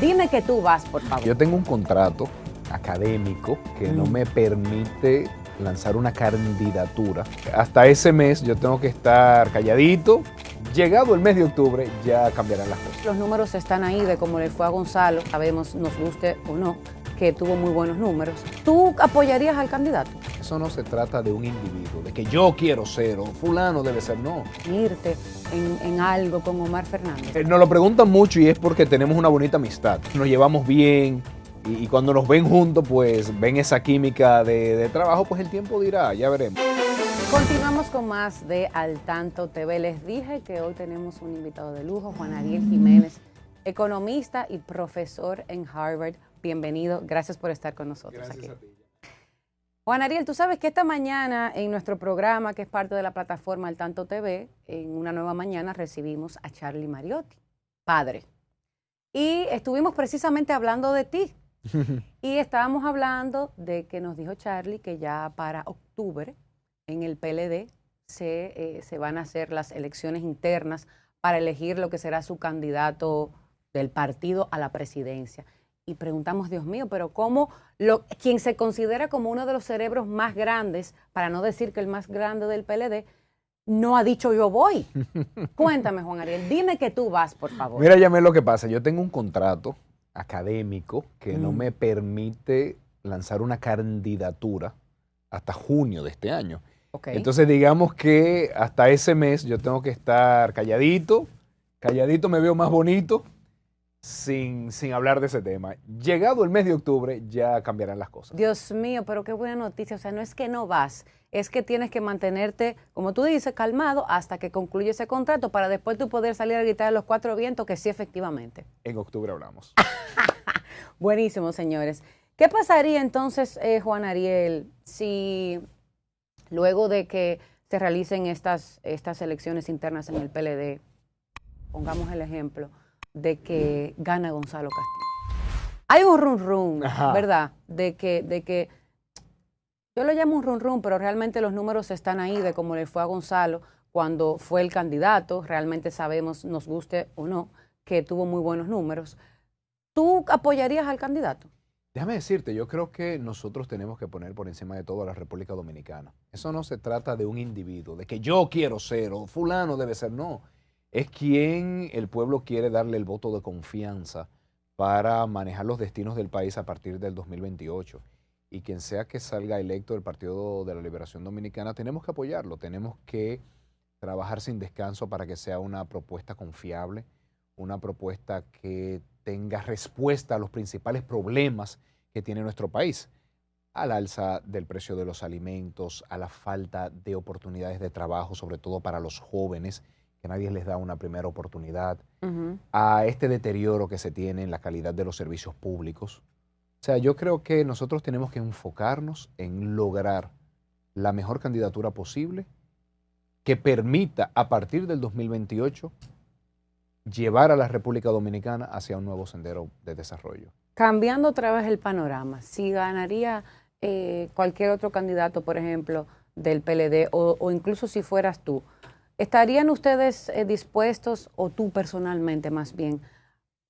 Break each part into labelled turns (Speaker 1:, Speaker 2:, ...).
Speaker 1: Dime que tú vas, por favor.
Speaker 2: Yo tengo un contrato académico que no me permite lanzar una candidatura. Hasta ese mes yo tengo que estar calladito. Llegado el mes de octubre ya cambiarán las cosas.
Speaker 1: Los números están ahí de cómo le fue a Gonzalo. Sabemos, nos guste o no, que tuvo muy buenos números. ¿Tú apoyarías al candidato?
Speaker 2: Eso no se trata de un individuo, de que yo quiero ser o fulano debe ser, no.
Speaker 1: Irte en algo con Omar Fernández.
Speaker 2: Nos lo preguntan mucho y es porque tenemos una bonita amistad. Nos llevamos bien y cuando nos ven juntos, pues ven esa química de trabajo, pues el tiempo dirá, ya veremos.
Speaker 1: Continuamos con más de Al Tanto TV. Les dije que hoy tenemos un invitado de lujo, Juan Ariel Jiménez, economista y profesor en Harvard. Bienvenido, gracias por estar con nosotros.
Speaker 2: Gracias
Speaker 1: aquí.
Speaker 2: a ti.
Speaker 1: Juan Ariel, tú sabes que esta mañana en nuestro programa, que es parte de la plataforma Al Tanto TV, en Una Nueva Mañana recibimos a Charlie Mariotti, padre. Y estuvimos precisamente hablando de ti. Y estábamos hablando de que nos dijo Charlie que ya para octubre en el PLD se van a hacer las elecciones internas para elegir lo que será su candidato del partido a la presidencia. Y preguntamos, Dios mío, pero ¿cómo quien se considera como uno de los cerebros más grandes, para no decir que el más grande del PLD, no ha dicho yo voy? Cuéntame, Juan Ariel, dime que tú vas, por favor.
Speaker 2: Mira, Yamel, lo que pasa, yo tengo un contrato académico que no me permite lanzar una candidatura hasta junio de este año.
Speaker 1: Okay.
Speaker 2: Entonces digamos que hasta ese mes yo tengo que estar calladito me veo más bonito sin hablar de ese tema. Llegado el mes de octubre ya cambiarán las cosas.
Speaker 1: Dios mío, pero qué buena noticia. O sea, no es que no vas, es que tienes que mantenerte, como tú dices, calmado hasta que concluya ese contrato para después tú poder salir a gritar a los cuatro vientos que sí, efectivamente.
Speaker 2: En octubre hablamos.
Speaker 1: Buenísimo, señores. ¿Qué pasaría entonces, Juan Ariel, si luego de que se realicen estas elecciones internas en el PLD, pongamos el ejemplo de que gana Gonzalo Castillo? Hay un run, ¿verdad? De que yo lo llamo un run, pero realmente los números están ahí de cómo le fue a Gonzalo cuando fue el candidato. Realmente sabemos, nos guste o no, que tuvo muy buenos números. ¿Tú apoyarías al candidato?
Speaker 2: Déjame decirte, yo creo que nosotros tenemos que poner por encima de todo a la República Dominicana. Eso no se trata de un individuo, de que yo quiero ser o fulano debe ser, no. Es quien el pueblo quiere darle el voto de confianza para manejar los destinos del país a partir del 2028. Y quien sea que salga electo del Partido de la Liberación Dominicana, tenemos que apoyarlo, tenemos que trabajar sin descanso para que sea una propuesta confiable, una propuesta que tenga respuesta a los principales problemas que tiene nuestro país, al alza del precio de los alimentos, a la falta de oportunidades de trabajo, sobre todo para los jóvenes, que nadie les da una primera oportunidad, a este deterioro que se tiene en la calidad de los servicios públicos. O sea, yo creo que nosotros tenemos que enfocarnos en lograr la mejor candidatura posible que permita a partir del 2028 llevar a la República Dominicana hacia un nuevo sendero de desarrollo.
Speaker 1: Cambiando otra vez el panorama, si ganaría cualquier otro candidato, por ejemplo, del PLD o incluso si fueras tú, ¿estarían ustedes dispuestos, o tú personalmente más bien,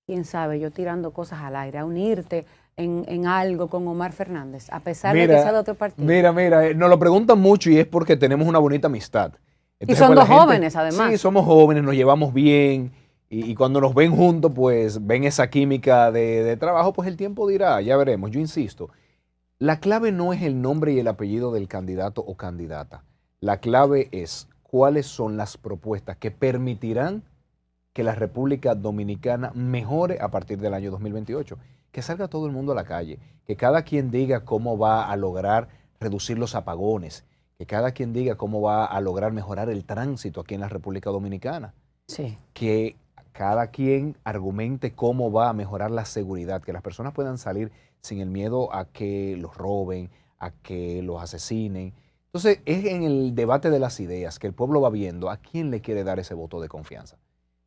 Speaker 1: quién sabe, yo tirando cosas al aire, a unirte en algo con Omar Fernández, a pesar de que sea de otro partido?
Speaker 2: Mira, nos lo preguntan mucho y es porque tenemos una bonita amistad.
Speaker 1: y
Speaker 2: Entonces,
Speaker 1: son
Speaker 2: pues,
Speaker 1: dos jóvenes, además.
Speaker 2: Sí, somos jóvenes, nos llevamos bien y cuando nos ven juntos, pues ven esa química de trabajo, pues el tiempo dirá, ya veremos. Yo insisto, la clave no es el nombre y el apellido del candidato o candidata. La clave es cuáles son las propuestas que permitirán que la República Dominicana mejore a partir del año 2028. Que salga todo el mundo a la calle, que cada quien diga cómo va a lograr reducir los apagones, que cada quien diga cómo va a lograr mejorar el tránsito aquí en la República Dominicana.
Speaker 1: Sí.
Speaker 2: Que cada quien argumente cómo va a mejorar la seguridad, que las personas puedan salir sin el miedo a que los roben, a que los asesinen. Entonces, es en el debate de las ideas que el pueblo va viendo a quién le quiere dar ese voto de confianza.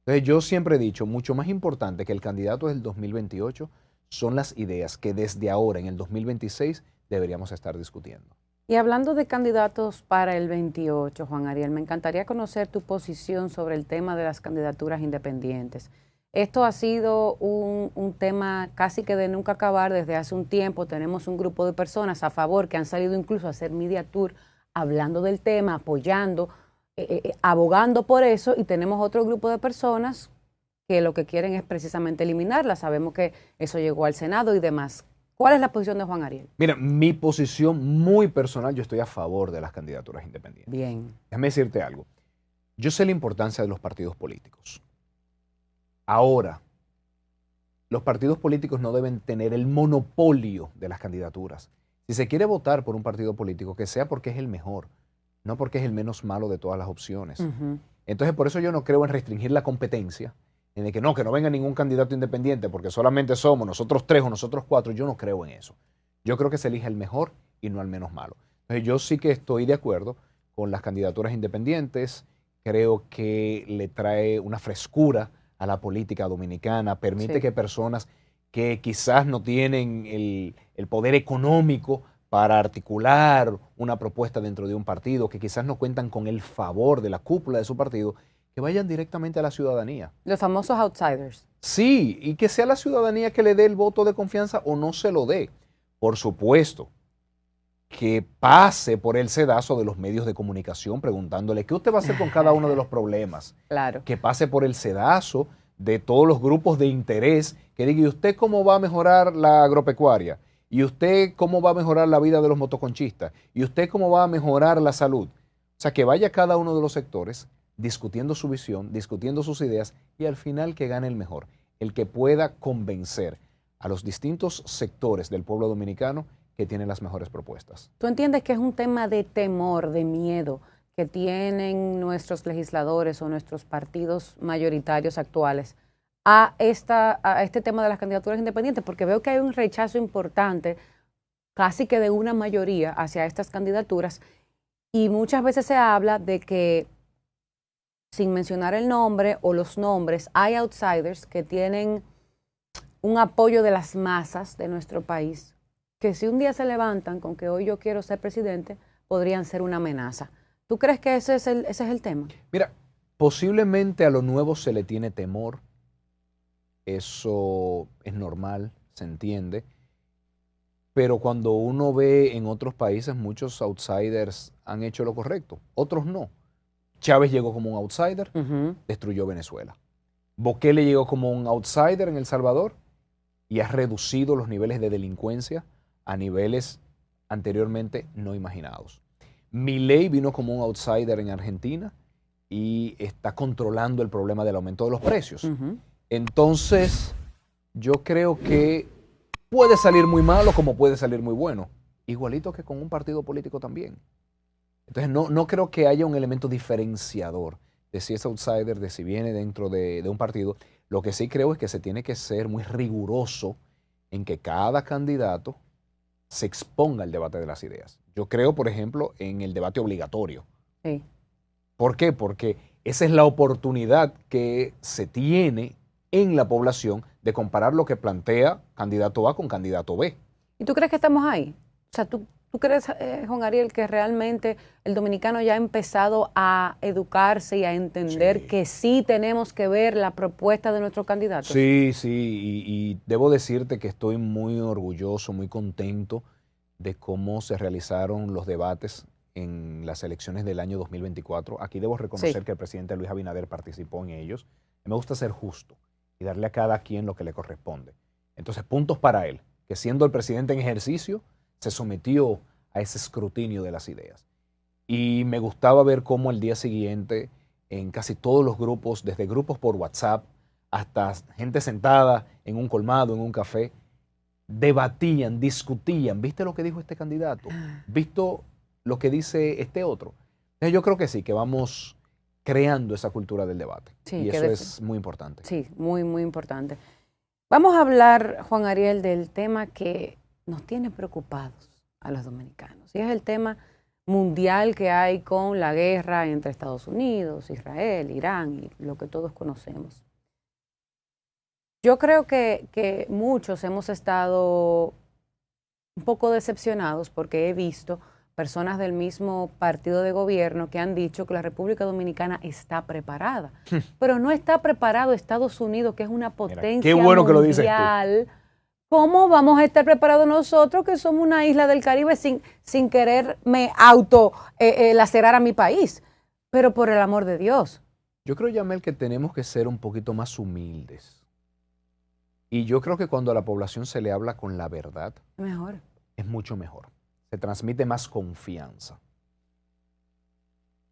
Speaker 2: Entonces, yo siempre he dicho, mucho más importante que el candidato del 2028 son las ideas que desde ahora, en el 2026, deberíamos estar discutiendo.
Speaker 1: Y hablando de candidatos para el 28, Juan Ariel, me encantaría conocer tu posición sobre el tema de las candidaturas independientes. Esto ha sido un tema casi que de nunca acabar desde hace un tiempo. Tenemos un grupo de personas a favor que han salido incluso a hacer media tour hablando del tema, apoyando, abogando por eso, y tenemos otro grupo de personas que lo que quieren es precisamente eliminarla. Sabemos que eso llegó al Senado y demás. ¿Cuál es la posición de Juan Ariel?
Speaker 2: Mira, mi posición muy personal, yo estoy a favor de las candidaturas independientes.
Speaker 1: Bien.
Speaker 2: Déjame decirte algo. Yo sé la importancia de los partidos políticos. Ahora, los partidos políticos no deben tener el monopolio de las candidaturas. Si se quiere votar por un partido político, que sea porque es el mejor, no porque es el menos malo de todas las opciones. Entonces, por eso yo no creo en restringir la competencia, en el que no venga ningún candidato independiente porque solamente somos nosotros 3 o nosotros 4. Yo no creo en eso. Yo creo que se elija el mejor y no al menos malo. Entonces, yo sí que estoy de acuerdo con las candidaturas independientes. Creo que le trae una frescura a la política dominicana, permite que personas que quizás no tienen el poder económico para articular una propuesta dentro de un partido, que quizás no cuentan con el favor de la cúpula de su partido, que vayan directamente a la ciudadanía.
Speaker 1: Los famosos outsiders.
Speaker 2: Sí, y que sea la ciudadanía que le dé el voto de confianza o no se lo dé. Por supuesto, que pase por el sedazo de los medios de comunicación preguntándole qué usted va a hacer con cada uno de los problemas.
Speaker 1: Claro.
Speaker 2: Que pase por el sedazo de todos los grupos de interés que diga, ¿y usted cómo va a mejorar la agropecuaria? ¿Y usted cómo va a mejorar la vida de los motoconchistas? ¿Y usted cómo va a mejorar la salud? O sea, que vaya cada uno de los sectores discutiendo su visión, discutiendo sus ideas y al final que gane el mejor, el que pueda convencer a los distintos sectores del pueblo dominicano que tienen las mejores propuestas.
Speaker 1: ¿Tú entiendes que es un tema de temor, de miedo que tienen nuestros legisladores o nuestros partidos mayoritarios actuales a este tema de las candidaturas independientes? Porque veo que hay un rechazo importante, casi que de una mayoría, hacia estas candidaturas, y muchas veces se habla de que, sin mencionar el nombre o los nombres, hay outsiders que tienen un apoyo de las masas de nuestro país, que si un día se levantan con que hoy yo quiero ser presidente, podrían ser una amenaza. ¿Tú crees que ese es el tema?
Speaker 2: Mira, posiblemente a lo nuevo se le tiene temor. Eso es normal, se entiende. Pero cuando uno ve en otros países, muchos outsiders han hecho lo correcto, otros no. Chávez llegó como un outsider, destruyó Venezuela. Bukele llegó como un outsider en El Salvador y ha reducido los niveles de delincuencia a niveles anteriormente no imaginados. Milei vino como un outsider en Argentina y está controlando el problema del aumento de los precios. Entonces, yo creo que puede salir muy malo como puede salir muy bueno, igualito que con un partido político también. Entonces, no creo que haya un elemento diferenciador de si es outsider, de si viene dentro de un partido. Lo que sí creo es que se tiene que ser muy riguroso en que cada candidato se exponga al debate de las ideas. Yo creo, por ejemplo, en el debate obligatorio.
Speaker 1: Sí.
Speaker 2: ¿Por qué? Porque esa es la oportunidad que se tiene en la población de comparar lo que plantea candidato A con candidato B.
Speaker 1: ¿Y tú crees que estamos ahí? O sea, ¿tú crees, Juan Ariel, que realmente el dominicano ya ha empezado a educarse y a entender que sí tenemos que ver la propuesta de nuestros candidatos?
Speaker 2: Sí, y debo decirte que estoy muy orgulloso, muy contento de cómo se realizaron los debates en las elecciones del año 2024. Aquí debo reconocer que el presidente Luis Abinader participó en ellos. Me gusta ser justo y darle a cada quien lo que le corresponde. Entonces, puntos para él, que siendo el presidente en ejercicio, se sometió a ese escrutinio de las ideas. Y me gustaba ver cómo el día siguiente, en casi todos los grupos, desde grupos por WhatsApp hasta gente sentada en un colmado, en un café, debatían, discutían. ¿Viste lo que dijo este candidato? ¿Viste lo que dice este otro? Entonces yo creo que sí, que vamos creando esa cultura del debate. Sí, y eso es muy importante.
Speaker 1: Sí, muy, muy importante. Vamos a hablar, Juan Ariel, del tema que nos tiene preocupados a los dominicanos. Y es el tema mundial que hay con la guerra entre Estados Unidos, Israel, Irán y lo que todos conocemos. Yo creo que muchos hemos estado un poco decepcionados porque he visto personas del mismo partido de gobierno que han dicho que la República Dominicana está preparada. Pero no está preparado Estados Unidos, que es una potencia
Speaker 2: qué bueno que lo dices tú.
Speaker 1: mundial. ¿Cómo vamos a estar preparados nosotros, que somos una isla del Caribe, sin quererme lacerar a mi país? Pero por el amor de Dios.
Speaker 2: Yo creo, Yamel, que tenemos que ser un poquito más humildes. Y yo creo que cuando a la población se le habla con la verdad,
Speaker 1: Mejor.
Speaker 2: es mucho mejor. Se transmite más confianza.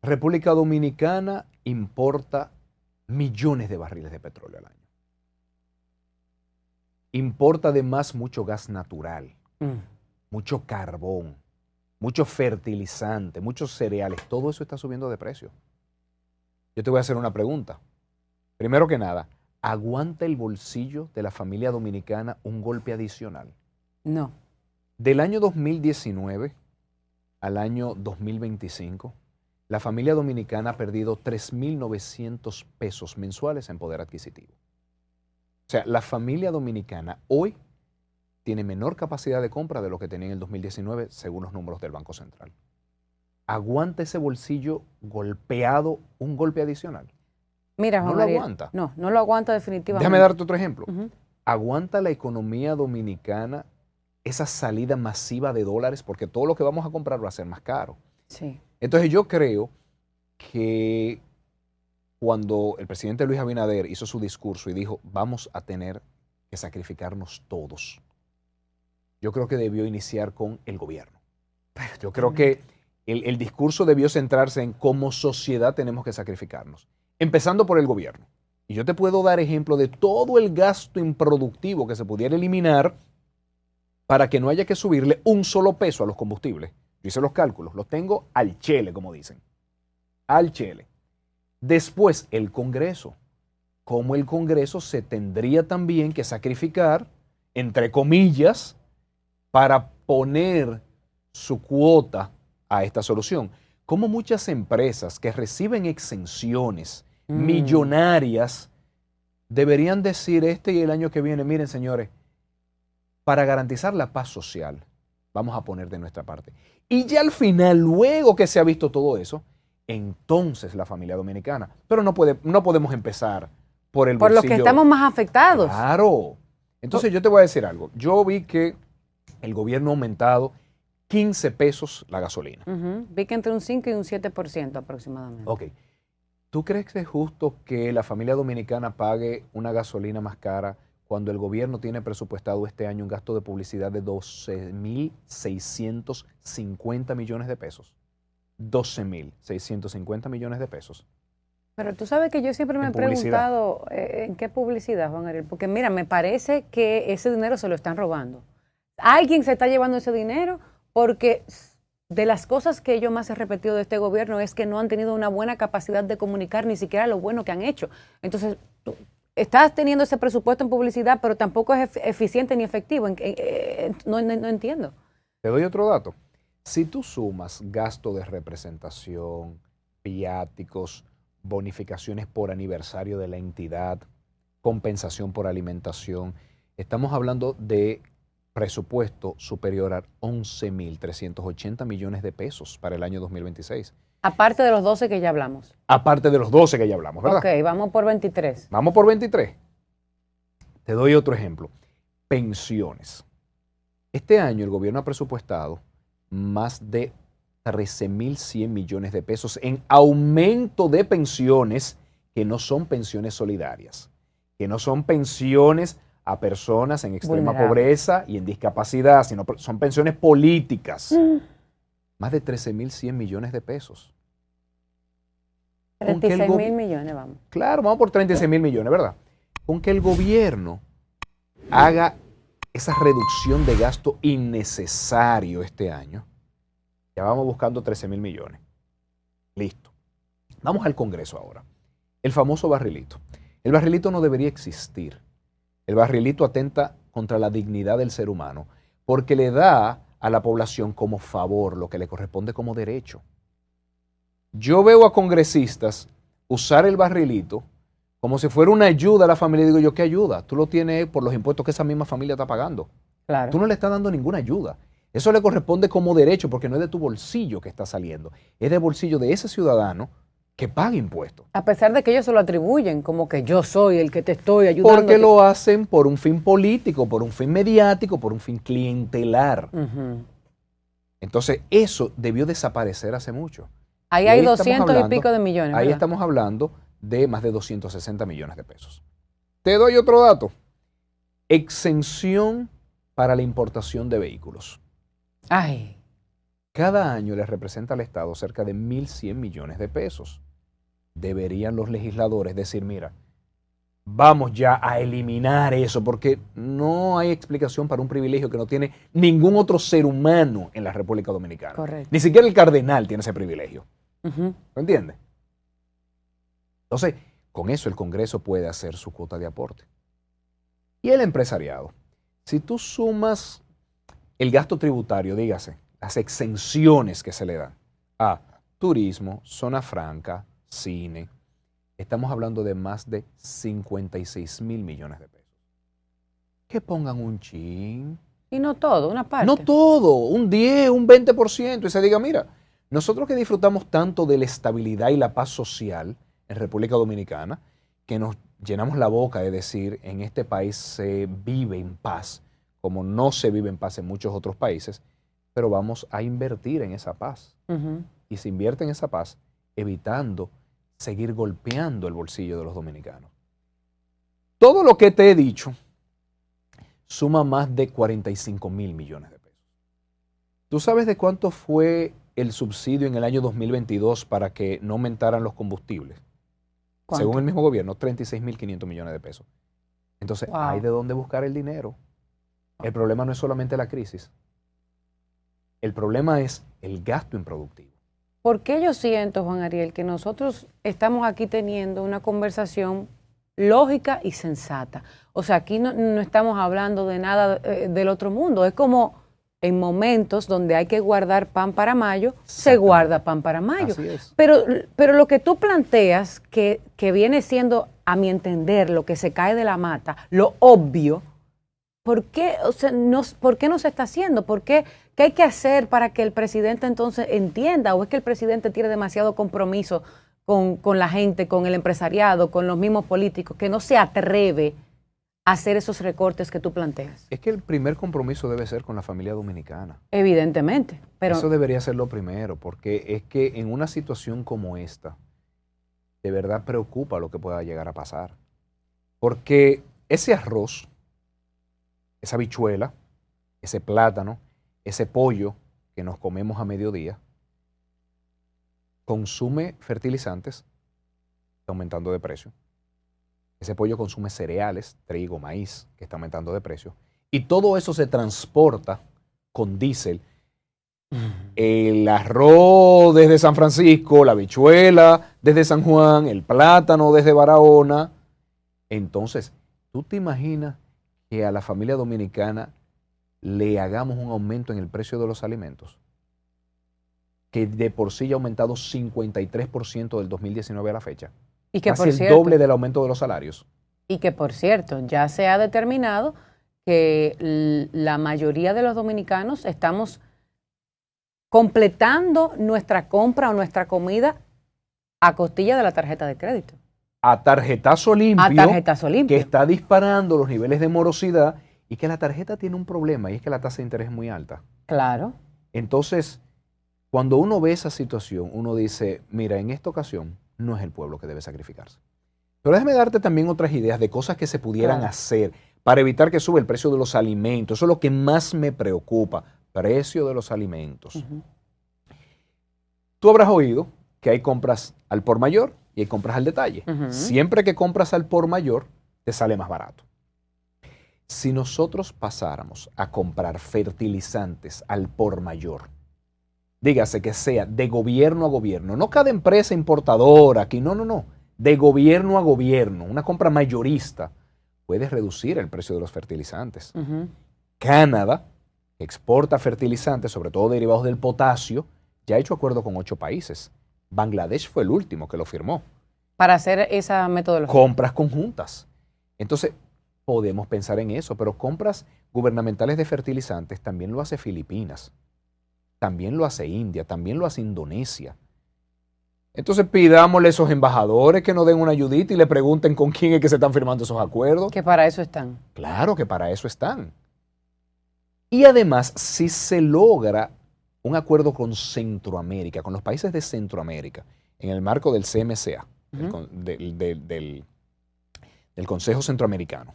Speaker 2: República Dominicana importa millones de barriles de petróleo al año. Importa además mucho gas natural, mucho carbón, mucho fertilizante, muchos cereales. Todo eso está subiendo de precio. Yo te voy a hacer una pregunta. Primero que nada, ¿aguanta el bolsillo de la familia dominicana un golpe adicional?
Speaker 1: No.
Speaker 2: Del año 2019 al año 2025, la familia dominicana ha perdido 3.900 pesos mensuales en poder adquisitivo. O sea, la familia dominicana hoy tiene menor capacidad de compra de lo que tenía en el 2019, según los números del Banco Central. ¿Aguanta ese bolsillo golpeado un golpe adicional?
Speaker 1: Mira,
Speaker 2: ¿No
Speaker 1: Juan
Speaker 2: lo
Speaker 1: Ariel,
Speaker 2: aguanta?
Speaker 1: No lo aguanta definitivamente.
Speaker 2: Déjame darte otro ejemplo.
Speaker 1: Ujú.
Speaker 2: ¿Aguanta la economía dominicana esa salida masiva de dólares? Porque todo lo que vamos a comprar va a ser más caro.
Speaker 1: Sí.
Speaker 2: Entonces yo creo que cuando el presidente Luis Abinader hizo su discurso y dijo, vamos a tener que sacrificarnos todos, yo creo que debió iniciar con el gobierno. Yo creo que el discurso debió centrarse en cómo sociedad tenemos que sacrificarnos, empezando por el gobierno. Y yo te puedo dar ejemplo de todo el gasto improductivo que se pudiera eliminar para que no haya que subirle un solo peso a los combustibles. Yo hice los cálculos, los tengo al chele, como dicen. Al chele. Después, el Congreso. Cómo el Congreso se tendría también que sacrificar, entre comillas, para poner su cuota a esta solución. Cómo muchas empresas que reciben exenciones millonarias deberían decir este y el año que viene, miren señores, para garantizar la paz social, vamos a poner de nuestra parte. Y ya al final, luego que se ha visto todo eso, entonces la familia dominicana. Pero no podemos empezar por el bolsillo.
Speaker 1: Por los que estamos más afectados.
Speaker 2: Claro. Entonces yo te voy a decir algo. Yo vi que el gobierno ha aumentado 15 pesos la gasolina.
Speaker 1: Vi que entre un 5 y un 7% aproximadamente.
Speaker 2: Ok. ¿Tú crees que es justo que la familia dominicana pague una gasolina más cara cuando el gobierno tiene presupuestado este año un gasto de publicidad de 12.650 millones de pesos? 12.650 millones de pesos.
Speaker 1: Pero tú sabes que yo siempre me he preguntado en qué publicidad, Juan Ariel, porque mira, me parece que ese dinero se lo están robando. Alguien se está llevando ese dinero porque de las cosas que yo más he repetido de este gobierno es que no han tenido una buena capacidad de comunicar ni siquiera lo bueno que han hecho. Entonces, tú estás teniendo ese presupuesto en publicidad, pero tampoco es eficiente ni efectivo. No entiendo.
Speaker 2: Te doy otro dato. Si tú sumas gasto de representación, viáticos, bonificaciones por aniversario de la entidad, compensación por alimentación, estamos hablando de presupuesto superior a 11.380 millones de pesos para el año 2026.
Speaker 1: Aparte de los 12 que ya hablamos.
Speaker 2: Aparte de los 12 que ya hablamos, ¿verdad?
Speaker 1: Ok, vamos por 23.
Speaker 2: Vamos por 23. Te doy otro ejemplo. Pensiones. Este año el gobierno ha presupuestado más de 13.100 millones de pesos en aumento de pensiones que no son pensiones solidarias, que no son pensiones a personas en extrema pobreza y en discapacidad, sino son pensiones políticas. Más de 13.100 millones de pesos.
Speaker 1: 36.000 millones, vamos.
Speaker 2: Claro, vamos por 36.000 millones, ¿verdad? Con que el gobierno haga esa reducción de gasto innecesario este año, ya vamos buscando 13.000 millones. Listo. Vamos al Congreso ahora. El famoso barrilito. El barrilito no debería existir. El barrilito atenta contra la dignidad del ser humano porque le da a la población como favor lo que le corresponde como derecho. Yo veo a congresistas usar el barrilito como si fuera una ayuda a la familia. Digo yo, ¿qué ayuda? Tú lo tienes por los impuestos que esa misma familia está pagando.
Speaker 1: Claro.
Speaker 2: Tú no le estás dando ninguna ayuda. Eso le corresponde como derecho porque no es de tu bolsillo que está saliendo, es del bolsillo de ese ciudadano que paga impuestos.
Speaker 1: A pesar de que ellos se lo atribuyen, como que yo soy el que te estoy ayudando.
Speaker 2: Porque lo hacen por un fin político, por un fin mediático, por un fin clientelar. Entonces, eso debió desaparecer hace mucho.
Speaker 1: Ahí hay 200 y pico de millones.
Speaker 2: Ahí estamos hablando de más de 260 millones de pesos. Te doy otro dato. Exención para la importación de vehículos.
Speaker 1: Ay.
Speaker 2: Cada año le representa al Estado cerca de 1.100 millones de pesos. Deberían los legisladores decir, mira, vamos ya a eliminar eso, porque no hay explicación para un privilegio que no tiene ningún otro ser humano en la República Dominicana.
Speaker 1: Correcto.
Speaker 2: Ni siquiera el cardenal tiene ese privilegio. ¿Lo entiendes? Entonces, con eso el Congreso puede hacer su cuota de aporte. Y el empresariado, si tú sumas el gasto tributario, dígase, las exenciones que se le dan a turismo, zona franca, cine, estamos hablando de más de 56.000 millones de pesos. Que pongan un chin.
Speaker 1: Y no todo, una parte.
Speaker 2: No todo, un 10, un 20%, y se diga, mira, nosotros que disfrutamos tanto de la estabilidad y la paz social en República Dominicana, que nos llenamos la boca de decir, en este país se vive en paz, como no se vive en paz en muchos otros países, pero vamos a invertir en esa paz. Y se invierte en esa paz, evitando seguir golpeando el bolsillo de los dominicanos. Todo lo que te he dicho suma más de 45.000 millones de pesos. ¿Tú sabes de cuánto fue el subsidio en el año 2022 para que no aumentaran los combustibles?
Speaker 1: ¿Cuánto?
Speaker 2: Según el mismo gobierno, 36.500 millones de pesos. Entonces,
Speaker 1: Wow.
Speaker 2: hay de dónde buscar el dinero. El problema no es solamente la crisis. El problema es el gasto improductivo.
Speaker 1: ¿Por qué yo siento, Juan Ariel, que nosotros estamos aquí teniendo una conversación lógica y sensata? O sea, aquí no estamos hablando de nada del otro mundo. Es como en momentos donde hay que guardar pan para mayo, se guarda pan para mayo.
Speaker 2: Así es.
Speaker 1: Pero lo que tú planteas, que viene siendo, a mi entender, lo que se cae de la mata, lo obvio, ¿por qué, o sea, ¿por qué no se está haciendo? ¿Por qué? ¿Qué hay que hacer para que el presidente entonces entienda? ¿O es que el presidente tiene demasiado compromiso con la gente, con el empresariado, con los mismos políticos, que no se atreve a hacer esos recortes que tú planteas?
Speaker 2: Es que el primer compromiso debe ser con la familia dominicana.
Speaker 1: Evidentemente. Pero
Speaker 2: eso debería ser lo primero, porque es que en una situación como esta, de verdad preocupa lo que pueda llegar a pasar. Porque ese arroz, esa habichuela, ese plátano, ese pollo que nos comemos a mediodía, consume fertilizantes, está aumentando de precio. Ese pollo consume cereales, trigo, maíz, que está aumentando de precio. Y todo eso se transporta con diésel. El arroz desde San Francisco, la habichuela desde San Juan, el plátano desde Barahona. Entonces, ¿tú te imaginas que a la familia dominicana le hagamos un aumento en el precio de los alimentos? Que de por sí ya ha aumentado 53% del 2019 a la fecha.
Speaker 1: Y que,
Speaker 2: casi el doble del aumento de los salarios.
Speaker 1: Y que, por cierto, ya se ha determinado que la mayoría de los dominicanos estamos completando nuestra compra o nuestra comida a costilla de la tarjeta de crédito.
Speaker 2: A tarjetazo limpio.
Speaker 1: A tarjetazo limpio.
Speaker 2: Que está disparando los niveles de morosidad y que la tarjeta tiene un problema y es que la tasa de interés es muy alta.
Speaker 1: Claro.
Speaker 2: Entonces, cuando uno ve esa situación, uno dice, mira, en esta ocasión no es el pueblo que debe sacrificarse. Pero déjame darte también otras ideas de cosas que se pudieran hacer para evitar que suba el precio de los alimentos. Eso es lo que más me preocupa, precio de los alimentos. Tú habrás oído que hay compras al por mayor y hay compras al detalle. Siempre que compras al por mayor, te sale más barato. Si nosotros pasáramos a comprar fertilizantes al por mayor, dígase que sea de gobierno a gobierno, no cada empresa importadora aquí, no, de gobierno a gobierno, una compra mayorista, puede reducir el precio de los fertilizantes. Canadá, que exporta fertilizantes, sobre todo derivados del potasio, ya ha hecho acuerdo con 8 países. Bangladesh fue el último que lo firmó.
Speaker 1: Para hacer esa metodología.
Speaker 2: Compras conjuntas. Entonces, podemos pensar en eso, pero compras gubernamentales de fertilizantes también lo hace Filipinas, también lo hace India, también lo hace Indonesia. Entonces pidámosle a esos embajadores que nos den una ayudita y le pregunten con quién es que se están firmando esos acuerdos.
Speaker 1: Que para eso están.
Speaker 2: Claro que para eso están. Y además, si se logra un acuerdo con Centroamérica, con los países de Centroamérica, en el marco del CMCA, del Consejo Centroamericano,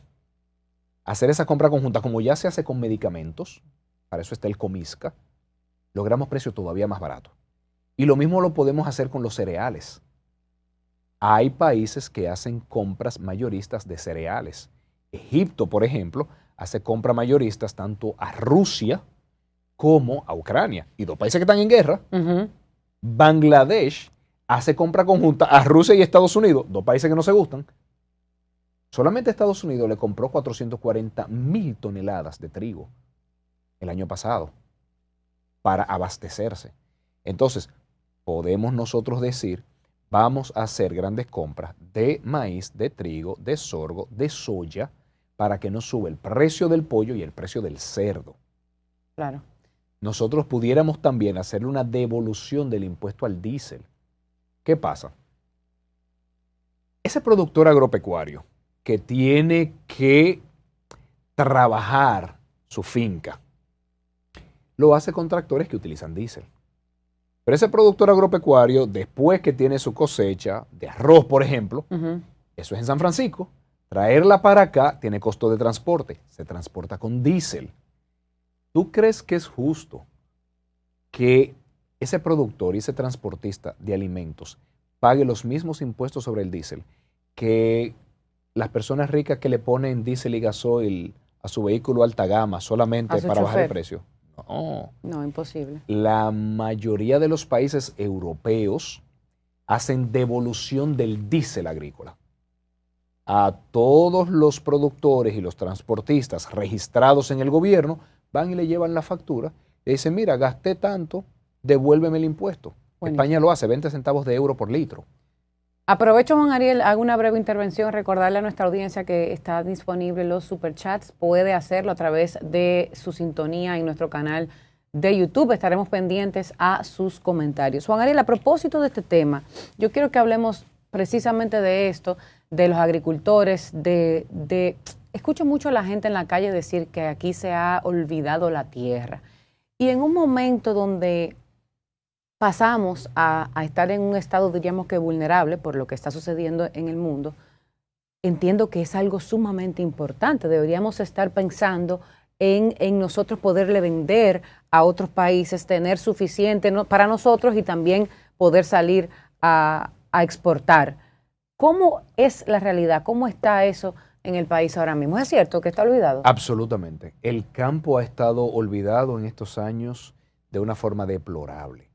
Speaker 2: hacer esa compra conjunta, como ya se hace con medicamentos, para eso está el Comisca, logramos precios todavía más baratos. Y lo mismo lo podemos hacer con los cereales. Hay países que hacen compras mayoristas de cereales. Egipto, por ejemplo, hace compras mayoristas tanto a Rusia como a Ucrania. Y dos países que están en guerra. Bangladesh hace compra conjunta a Rusia y Estados Unidos, dos países que no se gustan. Solamente Estados Unidos le compró 440,000 toneladas de trigo el año pasado para abastecerse. Entonces, podemos nosotros decir, vamos a hacer grandes compras de maíz, de trigo, de sorgo, de soya, para que no suba el precio del pollo y el precio del cerdo.
Speaker 1: Claro.
Speaker 2: Nosotros pudiéramos también hacerle una devolución del impuesto al diésel. ¿Qué pasa? Ese productor agropecuario que tiene que trabajar su finca, lo hace con tractores que utilizan diésel. Pero ese productor agropecuario, después que tiene su cosecha de arroz, por ejemplo, eso es en San Francisco, traerla para acá tiene costo de transporte, se transporta con diésel. ¿Tú crees que es justo que ese productor y ese transportista de alimentos pague los mismos impuestos sobre el diésel que las personas ricas que le ponen diésel y gasoil a su vehículo alta gama solamente para bajar el precio?
Speaker 1: No, imposible.
Speaker 2: La mayoría de los países europeos hacen devolución del diésel agrícola. A todos los productores y los transportistas registrados en el gobierno van y le llevan la factura y dicen, mira, gasté tanto, devuélveme el impuesto. Buenísimo. España lo hace, 20 centavos de euro por litro.
Speaker 1: Aprovecho, Juan Ariel, hago una breve intervención, recordarle a nuestra audiencia que está disponible los superchats, puede hacerlo a través de su sintonía en nuestro canal de YouTube, estaremos pendientes a sus comentarios. Juan Ariel, a propósito de este tema, yo quiero que hablemos precisamente de esto, de los agricultores, escucho mucho a la gente en la calle decir que aquí se ha olvidado la tierra. Y en un momento donde pasamos a estar en un estado, diríamos que vulnerable, por lo que está sucediendo en el mundo, entiendo que es algo sumamente importante. Deberíamos estar pensando en nosotros poderle vender a otros países, tener suficiente para nosotros y también poder salir a exportar. ¿Cómo es la realidad? ¿Cómo está eso en el país ahora mismo? ¿Es cierto que está olvidado?
Speaker 2: Absolutamente. El campo ha estado olvidado en estos años de una forma deplorable.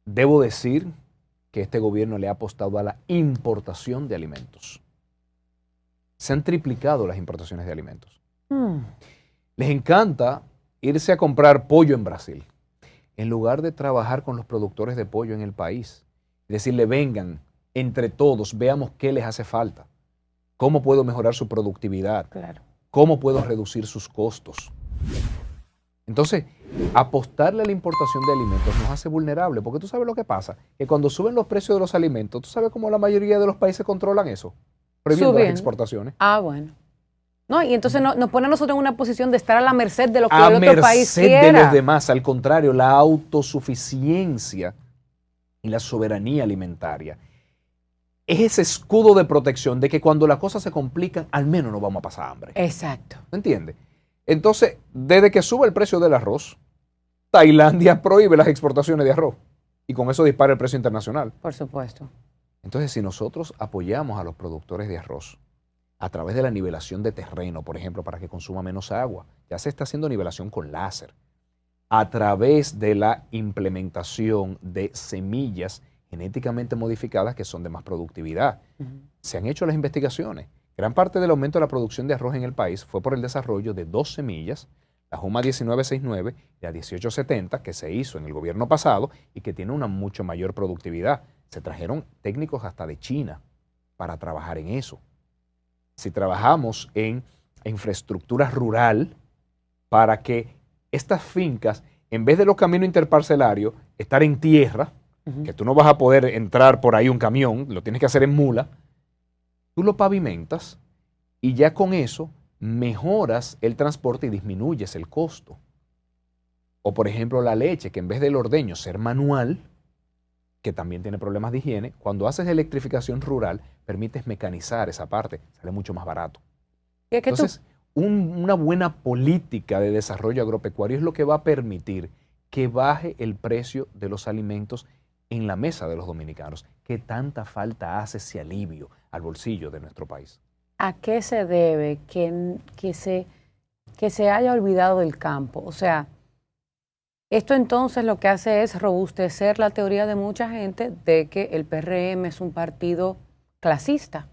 Speaker 2: Debo decir que este gobierno le ha apostado a la importación de alimentos. Se han triplicado las importaciones de alimentos. Les encanta irse a comprar pollo en Brasil, en lugar de trabajar con los productores de pollo en el país. Decirle, vengan, entre todos, veamos qué les hace falta. ¿Cómo puedo mejorar su productividad?
Speaker 1: Claro.
Speaker 2: ¿Cómo puedo reducir sus costos? Entonces, apostarle a la importación de alimentos nos hace vulnerables, porque tú sabes lo que pasa, que cuando suben los precios de los alimentos, tú sabes cómo la mayoría de los países controlan eso, prohibiendo las exportaciones.
Speaker 1: Ah, bueno. No, y entonces nos pone a nosotros en una posición de estar a la merced de lo que el otro país quiera. A merced de los
Speaker 2: demás, al contrario, la autosuficiencia y la soberanía alimentaria es ese escudo de protección de que cuando las cosas se complican, al menos no vamos a pasar hambre.
Speaker 1: Exacto.
Speaker 2: ¿Me entiendes? Entonces, desde que sube el precio del arroz, Tailandia prohíbe las exportaciones de arroz y con eso dispara el precio internacional.
Speaker 1: Por supuesto.
Speaker 2: Entonces, si nosotros apoyamos a los productores de arroz a través de la nivelación de terreno, por ejemplo, para que consuma menos agua, ya se está haciendo nivelación con láser, a través de la implementación de semillas genéticamente modificadas que son de más productividad. Se han hecho las investigaciones. Gran parte del aumento de la producción de arroz en el país fue por el desarrollo de dos semillas, la Juma 1969 y la 1870, que se hizo en el gobierno pasado y que tiene una mucho mayor productividad. Se trajeron técnicos hasta de China para trabajar en eso. si trabajamos en infraestructura rural para que estas fincas, en vez de los caminos interparcelarios, estar en tierra, que tú no vas a poder entrar por ahí un camión, lo tienes que hacer en mula, tú lo pavimentas y ya con eso mejoras el transporte y disminuyes el costo. O por ejemplo la leche, que en vez del ordeño ser manual, que también tiene problemas de higiene, cuando haces electrificación rural, permites mecanizar esa parte, sale mucho más barato.
Speaker 1: Y es que
Speaker 2: Entonces, una buena política de desarrollo agropecuario es lo que va a permitir que baje el precio de los alimentos en la mesa de los dominicanos, que tanta falta hace ese alivio al bolsillo de nuestro país.
Speaker 1: ¿A qué se debe que se haya olvidado del campo? O sea, esto entonces lo que hace es robustecer la teoría de mucha gente de que el PRM es un partido clasista,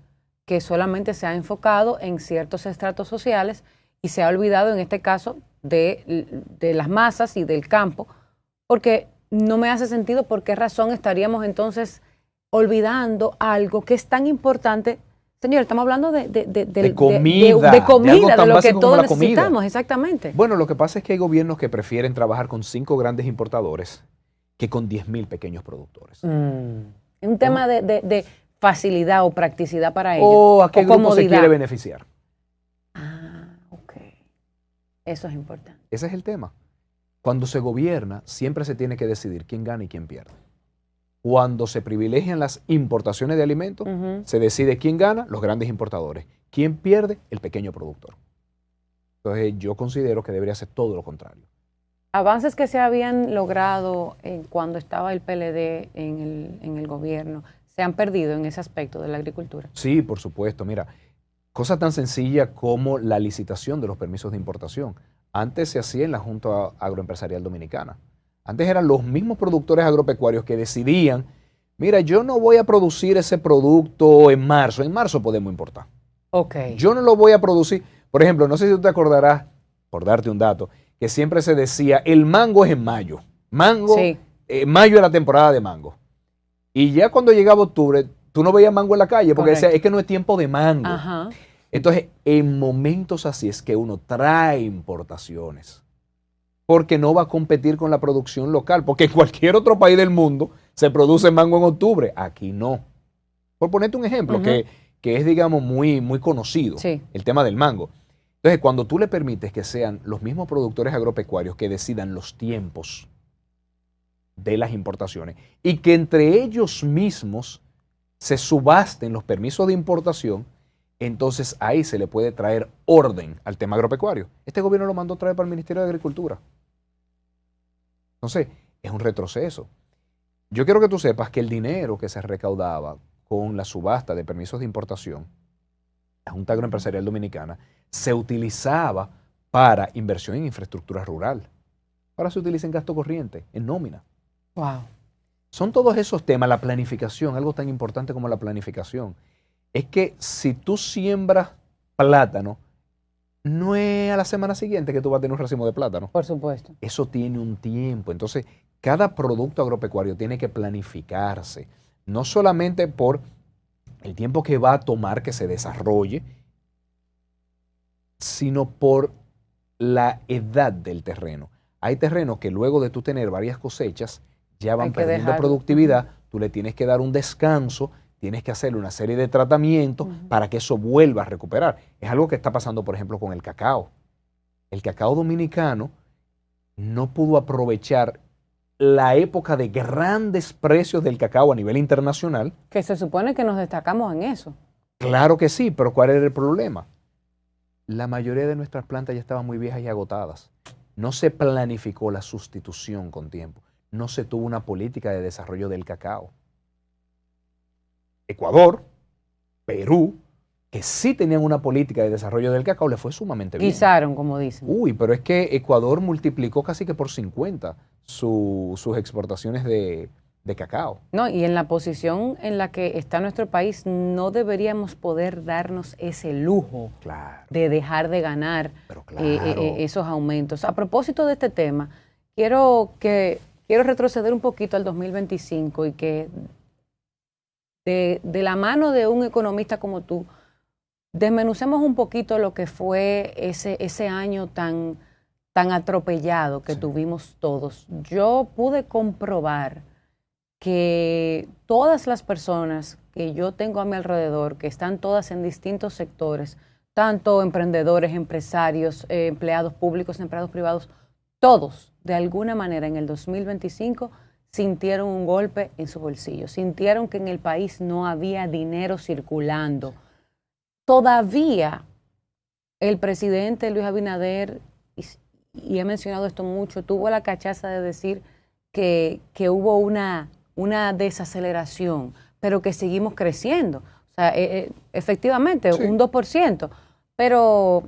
Speaker 1: que solamente se ha enfocado en ciertos estratos sociales y se ha olvidado en este caso de las masas y del campo, porque no me hace sentido por qué razón estaríamos entonces olvidando algo que es tan importante. Señor, estamos hablando de
Speaker 2: comida,
Speaker 1: de comida, de lo que todos
Speaker 2: necesitamos,
Speaker 1: exactamente.
Speaker 2: Bueno, lo que pasa es que hay gobiernos que prefieren trabajar con 5 grandes importadores que con 10.000 pequeños productores.
Speaker 1: Es un tema de facilidad o practicidad para ellos.
Speaker 2: O a qué grupo se quiere beneficiar.
Speaker 1: Ok. Eso es importante.
Speaker 2: Ese es el tema. Cuando se gobierna, siempre se tiene que decidir quién gana y quién pierde. Cuando se privilegian las importaciones de alimentos, se decide quién gana, los grandes importadores. ¿Quién pierde? El pequeño productor. Entonces yo considero que debería ser todo lo contrario.
Speaker 1: Avances que se habían logrado cuando estaba el PLD en el gobierno, ¿se han perdido en ese aspecto de la agricultura?
Speaker 2: Sí, por supuesto. Mira, cosa tan sencilla como la licitación de los permisos de importación. Antes se hacía en la Junta Agroempresarial Dominicana. Antes eran los mismos productores agropecuarios que decidían, mira, yo no voy a producir ese producto en marzo podemos importar.
Speaker 1: Okay.
Speaker 2: Yo no lo voy a producir. Por ejemplo, no sé si tú te acordarás, por darte un dato, que siempre se decía, el mango es en mayo. Mayo es la temporada de mango. Y ya cuando llegaba octubre, tú no veías mango en la calle porque decía, es que no es tiempo de mango.
Speaker 1: Ajá.
Speaker 2: Entonces, en momentos así es que uno trae importaciones. Porque no va a competir con la producción local. Porque en cualquier otro país del mundo se produce mango en octubre. Aquí no. Por ponerte un ejemplo que es, digamos, muy, muy conocido, el tema del mango. Entonces, cuando tú le permites que sean los mismos productores agropecuarios que decidan los tiempos de las importaciones y que entre ellos mismos se subasten los permisos de importación, entonces ahí se le puede traer orden al tema agropecuario. Este gobierno lo mandó traer para el Ministerio de Agricultura. Entonces, es un retroceso. Yo quiero que tú sepas que el dinero que se recaudaba con la subasta de permisos de importación, la Junta Agroempresarial Dominicana, se utilizaba para inversión en infraestructura rural. Ahora se utiliza en gasto corriente, en nómina.
Speaker 1: Wow.
Speaker 2: Son todos esos temas, la planificación, algo tan importante como la planificación. Es que si tú siembras plátano, no es a la semana siguiente que tú vas a tener un racimo de plátano.
Speaker 1: Por supuesto.
Speaker 2: Eso tiene un tiempo. Entonces, cada producto agropecuario tiene que planificarse. No solamente por el tiempo que va a tomar que se desarrolle, sino por la edad del terreno. Hay terrenos que luego de tú tener varias cosechas, ya van perdiendo productividad, tú le tienes que dar un descanso, tienes que hacerle una serie de tratamientos para que eso vuelva a recuperar. Es algo que está pasando, por ejemplo, con el cacao. El cacao dominicano no pudo aprovechar la época de grandes precios del cacao a nivel internacional.
Speaker 1: Que se supone que nos destacamos en eso.
Speaker 2: Claro que sí, pero ¿cuál era el problema? La mayoría de nuestras plantas ya estaban muy viejas y agotadas. No se planificó la sustitución con tiempo. No se tuvo una política de desarrollo del cacao. Ecuador, Perú, que sí tenían una política de desarrollo del cacao, le fue sumamente bien.
Speaker 1: Guisaron, como dicen.
Speaker 2: Uy, pero es que Ecuador multiplicó casi que por 50 sus exportaciones de cacao.
Speaker 1: No, y en la posición en la que está nuestro país, no deberíamos poder darnos ese lujo de dejar de ganar esos aumentos. A propósito de este tema, quiero retroceder un poquito al 2025 y que de la mano de un economista como tú, desmenucemos un poquito lo que fue ese año tan atropellado que tuvimos todos. Yo pude comprobar que todas las personas que yo tengo a mi alrededor, que están todas en distintos sectores, tanto emprendedores, empresarios, empleados públicos, empleados privados, todos, de alguna manera, en el 2025 sintieron un golpe en su bolsillo, sintieron que en el país no había dinero circulando. Todavía el presidente Luis Abinader, y he mencionado esto mucho, tuvo la cachaza de decir que hubo una desaceleración, pero que seguimos creciendo. O sea, efectivamente, sí, un 2%, pero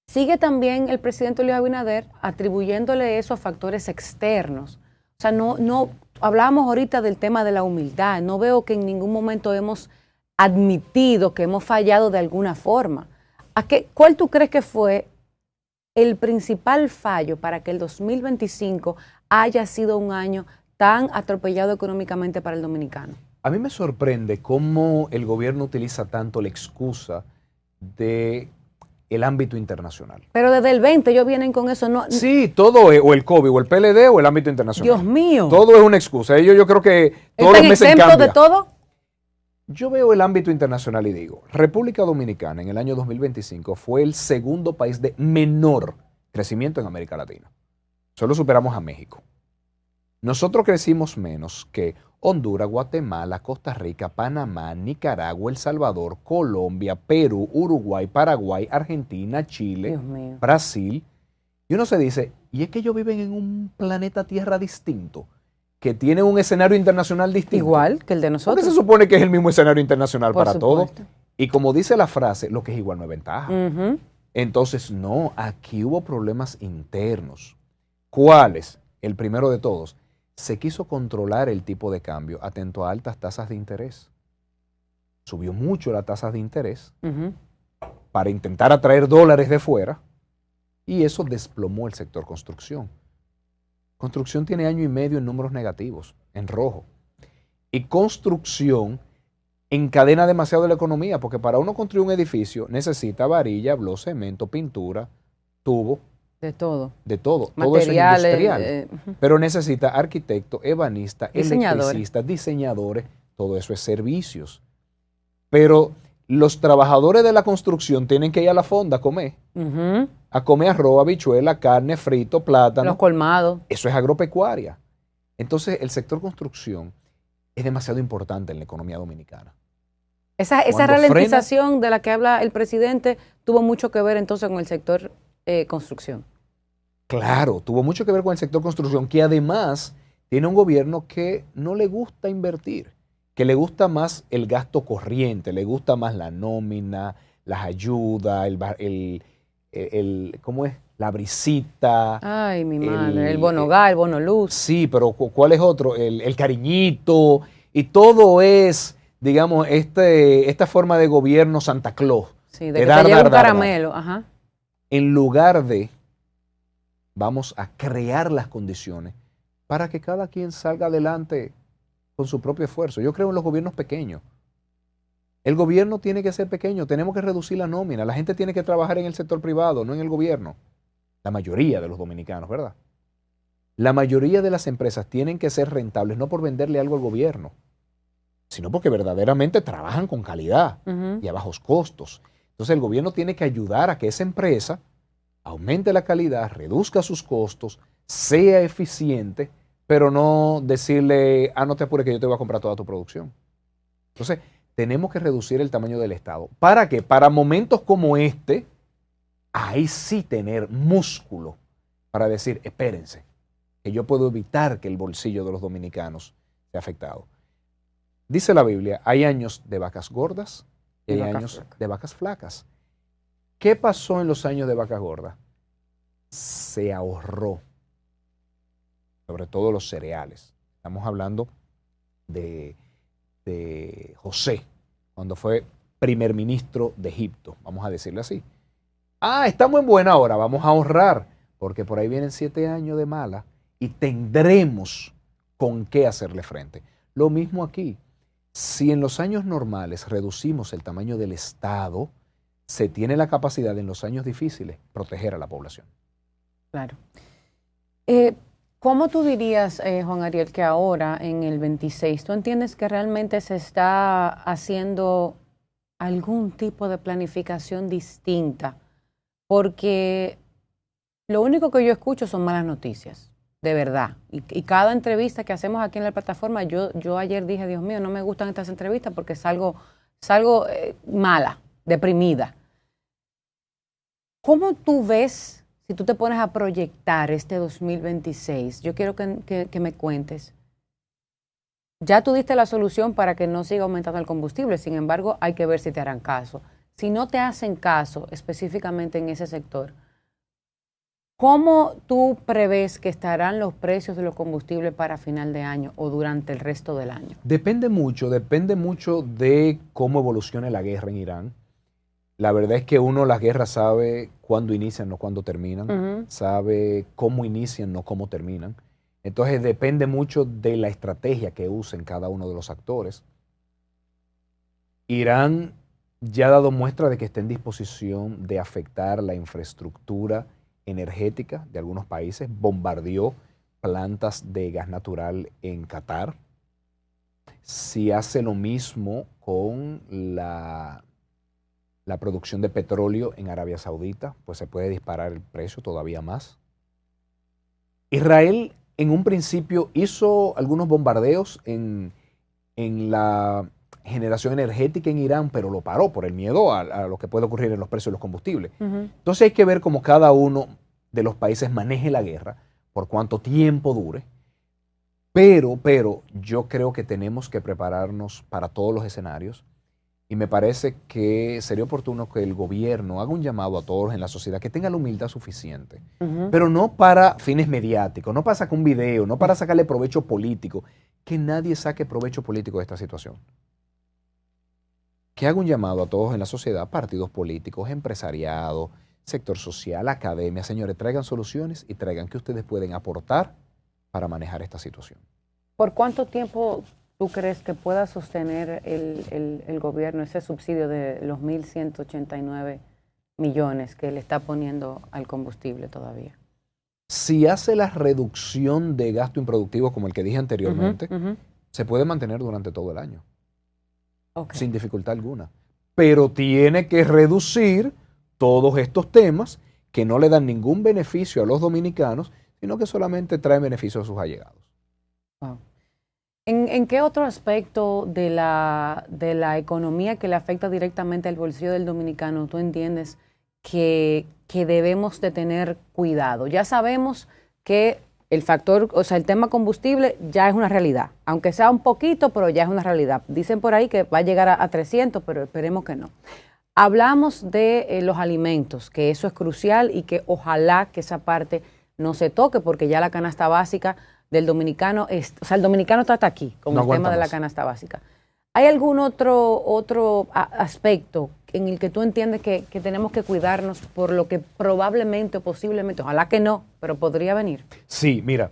Speaker 1: sigue también el presidente Luis Abinader atribuyéndole eso a factores externos. O sea, no hablábamos ahorita del tema de la humildad. No veo que en ningún momento hemos admitido que hemos fallado de alguna forma. ¿Cuál tú crees que fue el principal fallo para que el 2025 haya sido un año tan atropellado económicamente para el dominicano?
Speaker 2: A mí me sorprende cómo el gobierno utiliza tanto la excusa de el ámbito internacional.
Speaker 1: Pero desde el 20 ellos vienen con eso. No,
Speaker 2: sí, todo es o el COVID o el PLD o el ámbito internacional.
Speaker 1: Dios mío.
Speaker 2: Todo es una excusa. Yo creo que todos los meses cambia.
Speaker 1: ¿Exento de todo?
Speaker 2: Yo veo el ámbito internacional y digo, República Dominicana en el año 2025 fue el segundo país de menor crecimiento en América Latina. Solo superamos a México. Nosotros crecimos menos que Honduras, Guatemala, Costa Rica, Panamá, Nicaragua, El Salvador, Colombia, Perú, Uruguay, Paraguay, Argentina, Chile, Brasil. Y uno se dice, ¿y es que ellos viven en un planeta Tierra distinto? Que tiene un escenario internacional distinto.
Speaker 1: Igual que el de nosotros.
Speaker 2: Porque se supone que es el mismo escenario internacional para todos. Y como dice la frase, lo que es igual no es ventaja. Entonces, no, aquí hubo problemas internos. ¿Cuáles? El primero de todos. Se quiso controlar el tipo de cambio atento a altas tasas de interés. Subió mucho las tasas de interés para intentar atraer dólares de fuera y eso desplomó el sector construcción. Construcción tiene año y medio en números negativos, en rojo. Y construcción encadena demasiado la economía porque para uno construir un edificio necesita varilla, blog, cemento, pintura, tubo.
Speaker 1: De todo.
Speaker 2: De todo.
Speaker 1: Materiales,
Speaker 2: todo eso es industrial. Pero necesita arquitecto, ebanista, electricista, diseñadores. Todo eso es servicios. Pero los trabajadores de la construcción tienen que ir a la fonda a comer. A comer arroz, habichuela, carne, frito, plátano.
Speaker 1: Los colmados.
Speaker 2: Eso es agropecuaria. Entonces, el sector construcción es demasiado importante en la economía dominicana.
Speaker 1: Esa ralentización de la que habla el presidente tuvo mucho que ver entonces con el sector construcción.
Speaker 2: Claro, tuvo mucho que ver con el sector construcción, que además tiene un gobierno que no le gusta invertir, que le gusta más el gasto corriente, le gusta más la nómina, las ayudas, ¿cómo es? La brisita.
Speaker 1: Ay, mi madre, el bono gas, el bono luz.
Speaker 2: Sí, pero ¿cuál es otro? El cariñito, y todo es, digamos, esta forma de gobierno Santa Claus.
Speaker 1: Sí, de que te lleve un caramelo, ajá.
Speaker 2: En lugar de, vamos a crear las condiciones para que cada quien salga adelante con su propio esfuerzo. Yo creo en los gobiernos pequeños. El gobierno tiene que ser pequeño, tenemos que reducir la nómina. La gente tiene que trabajar en el sector privado, no en el gobierno. La mayoría de los dominicanos, ¿verdad? La mayoría de las empresas tienen que ser rentables, no por venderle algo al gobierno, sino porque verdaderamente trabajan con calidad y a bajos costos. Entonces el gobierno tiene que ayudar a que esa empresa aumente la calidad, reduzca sus costos, sea eficiente, pero no decirle, no te apures que yo te voy a comprar toda tu producción. Entonces tenemos que reducir el tamaño del Estado. ¿Para qué? Para momentos como este, ahí sí tener músculo para decir, espérense, que yo puedo evitar que el bolsillo de los dominicanos sea afectado. Dice la Biblia, hay años de vacas gordas y hay años de vacas flacas. ¿Qué pasó en los años de vacas gordas? Se ahorró, sobre todo los cereales. Estamos hablando de José, cuando fue primer ministro de Egipto, vamos a decirle así. Estamos en buena hora, vamos a ahorrar, porque por ahí vienen 7 años de mala y tendremos con qué hacerle frente. Lo mismo aquí. Si en los años normales reducimos el tamaño del Estado, se tiene la capacidad en los años difíciles proteger a la población.
Speaker 1: Claro. ¿Cómo tú dirías, Juan Ariel, que ahora en el 26, tú entiendes que realmente se está haciendo algún tipo de planificación distinta? Porque lo único que yo escucho son malas noticias, de verdad. Y cada entrevista que hacemos aquí en la plataforma, yo ayer dije, Dios mío, no me gustan estas entrevistas porque salgo mala, deprimida. ¿Cómo tú ves, si tú te pones a proyectar este 2026? Yo quiero que me cuentes. Ya tú diste la solución para que no siga aumentando el combustible, sin embargo, hay que ver si te harán caso. Si no te hacen caso específicamente en ese sector, ¿cómo tú prevés que estarán los precios de los combustibles para final de año o durante el resto del año?
Speaker 2: Depende mucho de cómo evolucione la guerra en Irán. La verdad es que uno las guerras sabe cuándo inician, no cuándo terminan, sabe cómo inician, no cómo terminan. Entonces depende mucho de la estrategia que usen cada uno de los actores. Irán ya ha dado muestra de que está en disposición de afectar la infraestructura energética de algunos países, bombardeó plantas de gas natural en Qatar. Si hace lo mismo con la producción de petróleo en Arabia Saudita, pues se puede disparar el precio todavía más. Israel en un principio hizo algunos bombardeos en la generación energética en Irán, pero lo paró por el miedo a lo que puede ocurrir en los precios de los combustibles. Entonces hay que ver cómo cada uno de los países maneje la guerra, por cuánto tiempo dure, pero yo creo que tenemos que prepararnos para todos los escenarios. Y me parece que sería oportuno que el gobierno haga un llamado a todos en la sociedad que tenga la humildad suficiente, pero no para fines mediáticos, no para sacar un video, no para sacarle provecho político, que nadie saque provecho político de esta situación. Que haga un llamado a todos en la sociedad, partidos políticos, empresariado, sector social, academia. Señores, traigan soluciones y traigan que ustedes pueden aportar para manejar esta situación.
Speaker 1: ¿Por cuánto tiempo tú crees que pueda sostener el gobierno ese subsidio de los 1.189 millones que le está poniendo al combustible todavía?
Speaker 2: Si hace la reducción de gasto improductivo como el que dije anteriormente, se puede mantener durante todo el año, sin dificultad alguna. Pero tiene que reducir todos estos temas que no le dan ningún beneficio a los dominicanos, sino que solamente traen beneficio a sus allegados.
Speaker 1: Wow. ¿En qué otro aspecto de la economía que le afecta directamente al bolsillo del dominicano tú entiendes que debemos de tener cuidado? Ya sabemos que el factor, o sea, el tema combustible ya es una realidad, aunque sea un poquito, pero ya es una realidad. Dicen por ahí que va a llegar a 300, pero esperemos que no. Hablamos de los alimentos, que eso es crucial y que ojalá que esa parte no se toque, porque ya la canasta básica del dominicano, o sea, el dominicano está hasta aquí con el tema de la canasta básica. ¿Hay algún otro aspecto en el que tú entiendes que tenemos que cuidarnos por lo que probablemente o posiblemente, ojalá que no, pero podría venir?
Speaker 2: Sí, mira,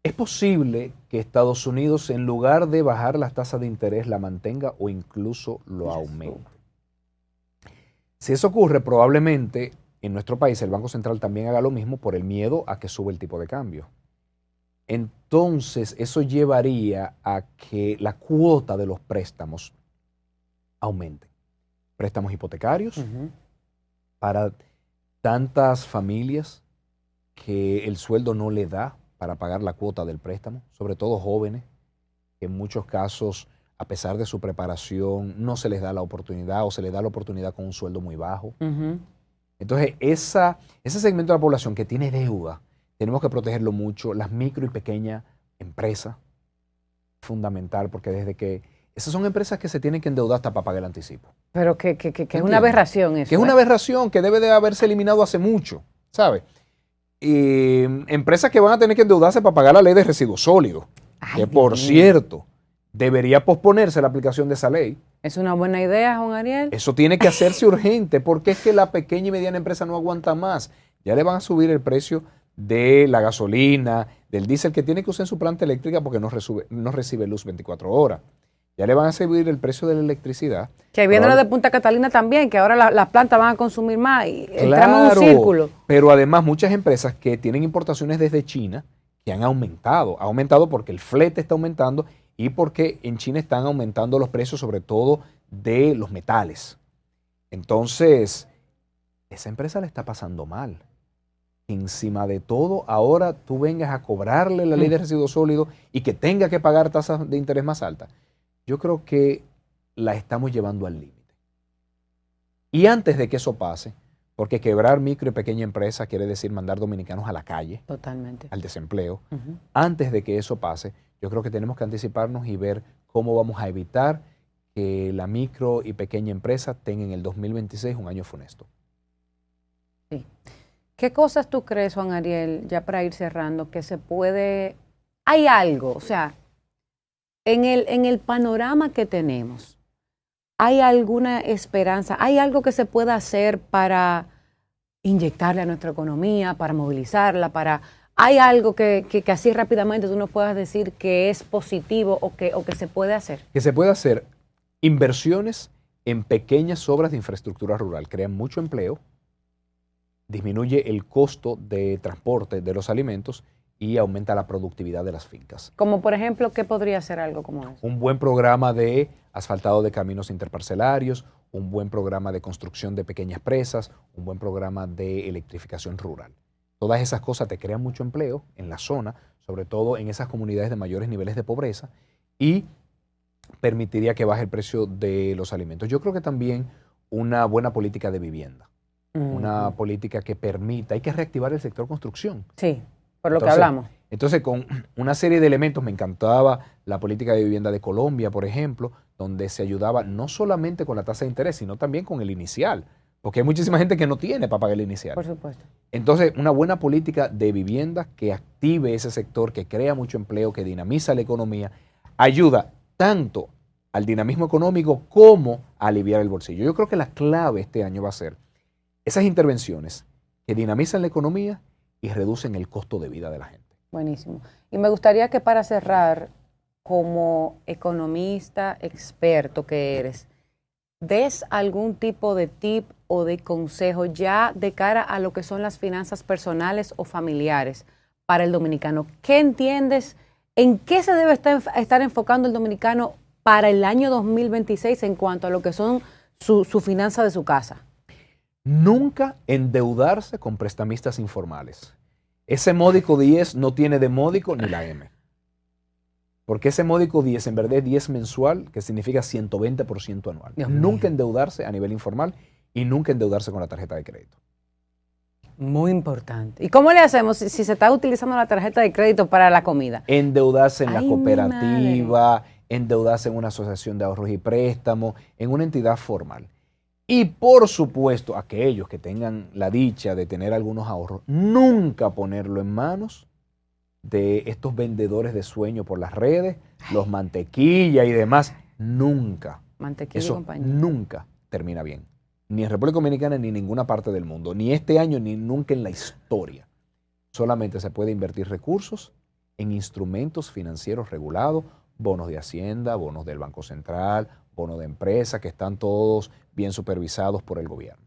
Speaker 2: es posible que Estados Unidos, en lugar de bajar las tasas de interés, la mantenga o incluso lo aumente. Si eso ocurre, probablemente en nuestro país el Banco Central también haga lo mismo por el miedo a que sube el tipo de cambio. Entonces, eso llevaría a que la cuota de los préstamos aumente. Préstamos hipotecarios para tantas familias que el sueldo no le da para pagar la cuota del préstamo, sobre todo jóvenes, que en muchos casos, a pesar de su preparación, no se les da la oportunidad o se les da la oportunidad con un sueldo muy bajo. Entonces, ese segmento de la población que tiene deuda, tenemos que protegerlo mucho. Las micro y pequeñas empresas, fundamental, porque desde que esas son empresas que se tienen que endeudar hasta para pagar el anticipo.
Speaker 1: Pero que es una aberración eso.
Speaker 2: Que es una aberración que debe de haberse eliminado hace mucho, ¿sabes? Y empresas que van a tener que endeudarse para pagar la ley de residuos sólidos, que por cierto, debería posponerse la aplicación de esa ley.
Speaker 1: Es una buena idea, Juan Ariel.
Speaker 2: Eso tiene que hacerse urgente, porque es que la pequeña y mediana empresa no aguanta más. Ya le van a subir el precio de la gasolina, del diésel que tiene que usar en su planta eléctrica porque no recibe luz 24 horas. Ya le van a subir el precio de la electricidad.
Speaker 1: Que viéndolo de Punta Catalina también, que ahora las plantas van a consumir más y entramos en un círculo.
Speaker 2: Pero además muchas empresas que tienen importaciones desde China que han aumentado porque el flete está aumentando y porque en China están aumentando los precios sobre todo de los metales. Entonces, esa empresa le está pasando mal. Encima de todo, ahora tú vengas a cobrarle la ley de residuos sólidos y que tenga que pagar tasas de interés más altas. Yo creo que la estamos llevando al límite. Y antes de que eso pase, porque quebrar micro y pequeña empresa quiere decir mandar dominicanos a la calle,
Speaker 1: totalmente,
Speaker 2: al desempleo, antes de que eso pase, yo creo que tenemos que anticiparnos y ver cómo vamos a evitar que la micro y pequeña empresa tenga en el 2026 un año funesto.
Speaker 1: Sí. ¿Qué cosas tú crees, Juan Ariel, ya para ir cerrando, que se puede... Hay algo, o sea, en el panorama que tenemos, ¿hay alguna esperanza? ¿Hay algo que se pueda hacer para inyectarle a nuestra economía, para movilizarla, ¿hay algo que así rápidamente tú nos puedas decir que es positivo o que se puede hacer?
Speaker 2: Que se puede hacer inversiones en pequeñas obras de infraestructura rural, crean mucho empleo, disminuye el costo de transporte de los alimentos y aumenta la productividad de las fincas.
Speaker 1: Como por ejemplo, ¿qué podría ser algo como eso?
Speaker 2: Un buen programa de asfaltado de caminos interparcelarios, un buen programa de construcción de pequeñas presas, un buen programa de electrificación rural. Todas esas cosas te crean mucho empleo en la zona, sobre todo en esas comunidades de mayores niveles de pobreza, y permitiría que baje el precio de los alimentos. Yo creo que también una buena política de vivienda, una política que permita, hay que reactivar el sector construcción.
Speaker 1: Sí, por lo que hablamos.
Speaker 2: Entonces, con una serie de elementos, me encantaba la política de vivienda de Colombia, por ejemplo, donde se ayudaba no solamente con la tasa de interés, sino también con el inicial, porque hay muchísima gente que no tiene para pagar el inicial.
Speaker 1: Por supuesto.
Speaker 2: Entonces, una buena política de vivienda que active ese sector, que crea mucho empleo, que dinamiza la economía, ayuda tanto al dinamismo económico como a aliviar el bolsillo. Yo creo que la clave este año va a ser esas intervenciones que dinamizan la economía y reducen el costo de vida de la gente.
Speaker 1: Buenísimo. Y me gustaría que para cerrar, como economista experto que eres, des algún tipo de tip o de consejo ya de cara a lo que son las finanzas personales o familiares para el dominicano. ¿Qué entiendes? ¿En qué se debe estar enfocando el dominicano para el año 2026 en cuanto a lo que son su finanza de su casa?
Speaker 2: Nunca endeudarse con prestamistas informales. Ese módico 10 no tiene de módico ni la M. Porque ese módico 10 en verdad es 10 mensual, que significa 120% anual. Nunca endeudarse a nivel informal y nunca endeudarse con la tarjeta de crédito.
Speaker 1: Muy importante. ¿Y cómo le hacemos si se está utilizando la tarjeta de crédito para la comida?
Speaker 2: Endeudarse en la cooperativa, endeudarse en una asociación de ahorros y préstamos, en una entidad formal. Y por supuesto, aquellos que tengan la dicha de tener algunos ahorros, nunca ponerlo en manos de estos vendedores de sueño por las redes, los mantequilla y demás. Nunca.
Speaker 1: Mantequilla
Speaker 2: eso
Speaker 1: y compañía.
Speaker 2: Nunca termina bien. Ni en República Dominicana ni en ninguna parte del mundo. Ni este año ni nunca en la historia. Solamente se puede invertir recursos en instrumentos financieros regulados, bonos de Hacienda, bonos del Banco Central, bonos de empresa, que están todos bien supervisados por el gobierno.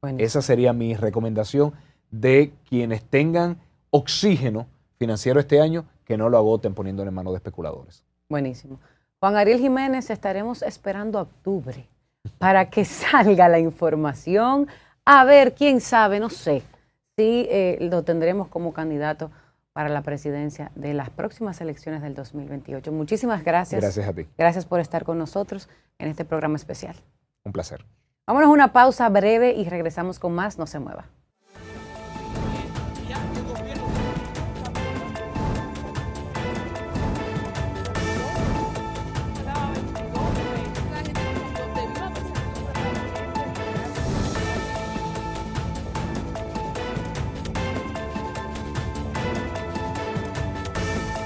Speaker 2: Buenísimo. Esa sería mi recomendación de quienes tengan oxígeno financiero este año, que no lo agoten poniéndolo en manos de especuladores.
Speaker 1: Buenísimo. Juan Ariel Jiménez, estaremos esperando a octubre para que salga la información. A ver, quién sabe, no sé, si lo tendremos como candidato para la presidencia de las próximas elecciones del 2028. Muchísimas gracias.
Speaker 2: Gracias a ti.
Speaker 1: Gracias por estar con nosotros en este programa especial.
Speaker 2: Un placer.
Speaker 1: Vámonos a una pausa breve y regresamos con más. No se mueva.